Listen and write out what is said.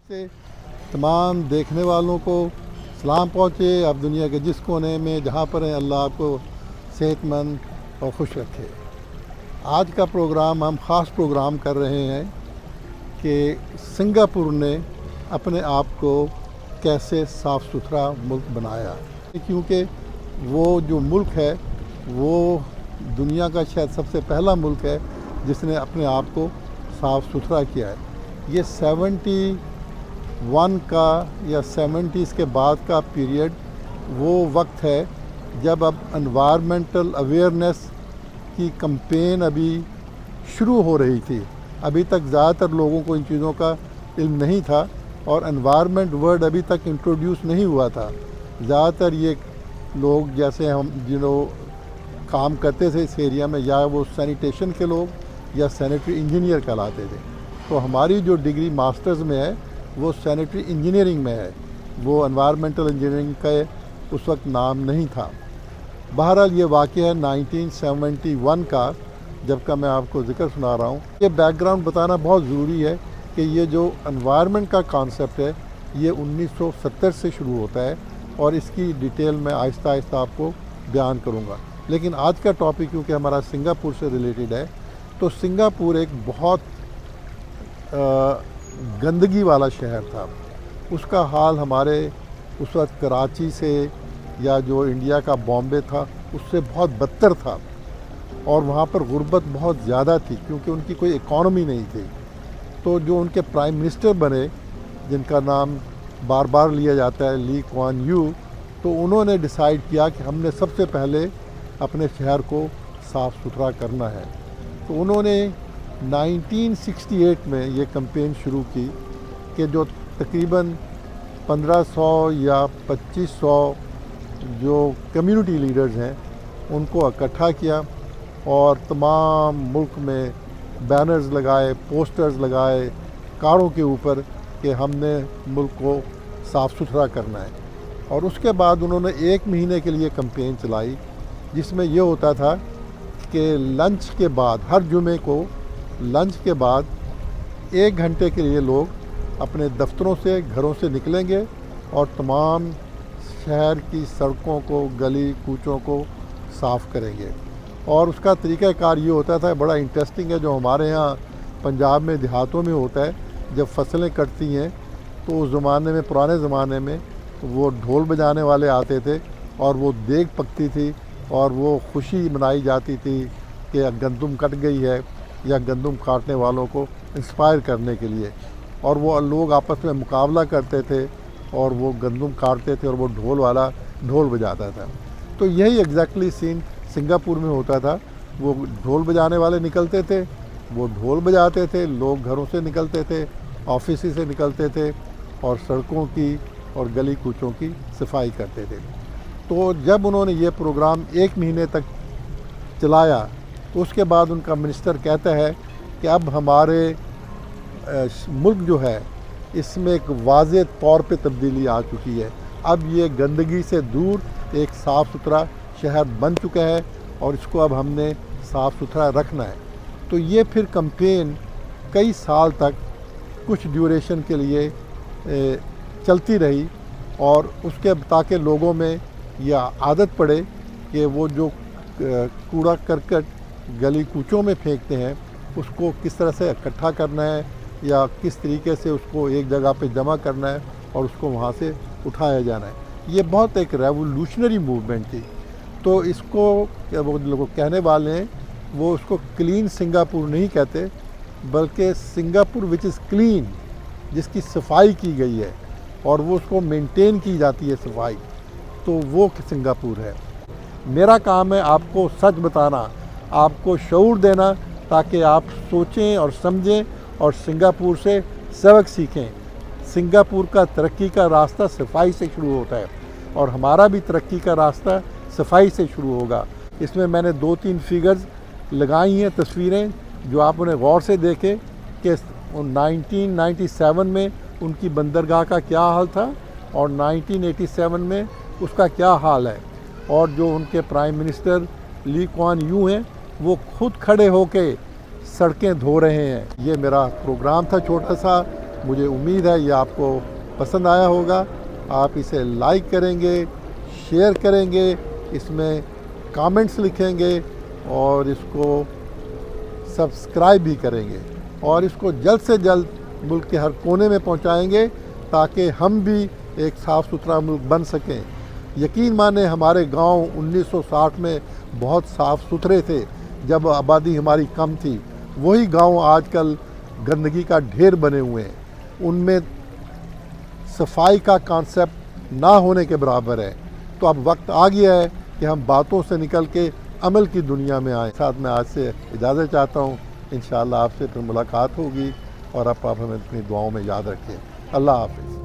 से तमाम देखने वालों को सलाम पहुँचे। आप दुनिया के जिस कोने में जहाँ पर हैं, अल्लाह आपको सेहतमंद और खुश रखे। आज का प्रोग्राम हम ख़ास प्रोग्राम कर रहे हैं कि सिंगापुर ने अपने आप को कैसे साफ़ सुथरा मुल्क बनाया, क्योंकि वो जो मुल्क है वो दुनिया का शायद सबसे पहला मुल्क है जिसने अपने आप को साफ़ सुथरा किया है। ये 71 का या 70s के बाद का पीरियड वो वक्त है जब अब एनवायरमेंटल अवेयरनेस की कैंपेन अभी शुरू हो रही थी। अभी तक ज़्यादातर लोगों को इन चीज़ों का इल्म नहीं था और एनवायरनमेंट वर्ड अभी तक इंट्रोड्यूस नहीं हुआ था। ज़्यादातर ये लोग जैसे हम जिन्हों काम करते थे इस एरिया में, या वो सैनिटेशन के लोग या सैनिटरी इंजीनियर कहलाते थे। तो हमारी जो डिग्री मास्टर्स में है वो सैनिटरी इंजीनियरिंग में है, वो एनवायरमेंटल इंजीनियरिंग का उस वक्त नाम नहीं था। बहरहाल ये वाक़या है 1971 का, जब का मैं आपको ज़िक्र सुना रहा हूँ। ये बैकग्राउंड बताना बहुत ज़रूरी है कि ये जो एनवायरनमेंट का कॉन्सेप्ट है ये 1970 से शुरू होता है और इसकी डिटेल में आहिस्ता आहिस्ता आपको बयान करूँगा। लेकिन आज का टॉपिक क्योंकि हमारा सिंगापुर से रिलेटेड है, तो सिंगापुर एक बहुत गंदगी वाला शहर था। उसका हाल हमारे उस वक्त कराची से या जो इंडिया का बॉम्बे था उससे बहुत बदतर था और वहाँ पर गुर्बत बहुत ज़्यादा थी क्योंकि उनकी कोई इकॉनमी नहीं थी। तो जो उनके प्राइम मिनिस्टर बने, जिनका नाम बार बार लिया जाता है, ली कुआन यू, तो उन्होंने डिसाइड किया कि हमने सबसे पहले अपने शहर को साफ़ सुथरा करना है। तो उन्होंने 1968 में ये कैंपेन शुरू की कि जो तकरीबन 1500 या 2500 जो कम्युनिटी लीडर्स हैं उनको इकट्ठा किया और तमाम मुल्क में बैनर्स लगाए, पोस्टर्स लगाए कारों के ऊपर कि हमने मुल्क को साफ़ सुथरा करना है। और उसके बाद उन्होंने 1 महीने के लिए कैंपेन चलाई जिसमें ये होता था कि लंच के बाद, हर जुमे को लंच के बाद 1 घंटे के लिए लोग अपने दफ्तरों से, घरों से निकलेंगे और तमाम शहर की सड़कों को, गली कूचों को साफ़ करेंगे। और उसका तरीक़ाकार ये होता था, बड़ा इंटरेस्टिंग है, जो हमारे यहाँ पंजाब में देहातों में होता है, जब फसलें कटती हैं तो उस ज़माने में, पुराने ज़माने में, वो ढोल बजाने वाले आते थे और वो देग पकती थी और वो खुशी मनाई जाती थी कि गंदम कट गई है, या गंदम काटने वालों को इंस्पायर करने के लिए। और वो लोग आपस में मुकाबला करते थे और वो गंदम काटते थे और वो ढोल वाला ढोल बजाता था। तो यही एग्जैक्टली सीन सिंगापुर में होता था। वो ढोल बजाने वाले निकलते थे, वो ढोल बजाते थे, लोग घरों से निकलते थे, ऑफिस से निकलते थे और सड़कों की और गली कूचों की सफाई करते थे। तो जब उन्होंने ये प्रोग्राम 1 महीने तक चलाया तो उसके बाद उनका मिनिस्टर कहता है कि अब हमारे मुल्क जो है इसमें एक वाज़ेह तौर पे तब्दीली आ चुकी है। अब ये गंदगी से दूर एक साफ़ सुथरा शहर बन चुका है और इसको अब हमने साफ़ सुथरा रखना है। तो ये फिर कैंपेन कई साल तक कुछ ड्यूरेशन के लिए चलती रही और उसके ताकि लोगों में यह आदत पड़े कि वो जो कूड़ा करकट गली कूचों में फेंकते हैं उसको किस तरह से इकट्ठा करना है या किस तरीके से उसको एक जगह पे जमा करना है और उसको वहाँ से उठाया जाना है। ये बहुत एक रेवोल्यूशनरी मूवमेंट थी। तो इसको वो लोग कहने वाले हैं, वो उसको क्लीन सिंगापुर नहीं कहते बल्कि सिंगापुर विच इज़ क्लीन, जिसकी सफाई की गई है और वो उसको मेंटेन की जाती है सफाई, तो वो सिंगापुर है। मेरा काम है आपको सच बताना, आपको शऊर देना, ताकि आप सोचें और समझें और सिंगापुर से सबक सीखें। सिंगापुर का तरक्की का रास्ता सफाई से शुरू होता है और हमारा भी तरक्की का रास्ता सफाई से शुरू होगा। इसमें मैंने 2-3 फिगर्स लगाई हैं, तस्वीरें, जो आप उन्हें गौर से देखें कि 1997 में उनकी बंदरगाह का क्या हाल था और 1987 में उसका क्या हाल है। और जो उनके prime minister Lee Kuan Yew हैं, वो खुद खड़े होके सड़कें धो रहे हैं। ये मेरा प्रोग्राम था छोटा सा, مجھے امید ہے یہ آپ کو پسند آیا ہوگا. آپ اسے لائک کریں گے, شیئر کریں گے, اس میں کامنٹس لکھیں گے اور اس کو سبسکرائب بھی کریں گے اور اس کو جلد سے جلد ملک کے ہر کونے میں پہنچائیں گے تاکہ ہم بھی ایک صاف ستھرا ملک بن سکیں. یقین مانیں ہمارے گاؤں 1960 میں بہت صاف ستھرے تھے جب آبادی ہماری کم تھی. وہی گاؤں آج کل گندگی کا ڈھیر بنے ہوئے ہیں. ان میں صفائی کا کانسیپٹ نہ ہونے کے برابر ہے. تو اب وقت آ گیا ہے کہ ہم باتوں سے نکل کے عمل کی دنیا میں آئیں. ساتھ میں آج سے اجازت چاہتا ہوں. انشاءاللہ آپ سے پھر ملاقات ہوگی اور آپ ہمیں اپنی دعاؤں میں یاد رکھیں. اللہ حافظ.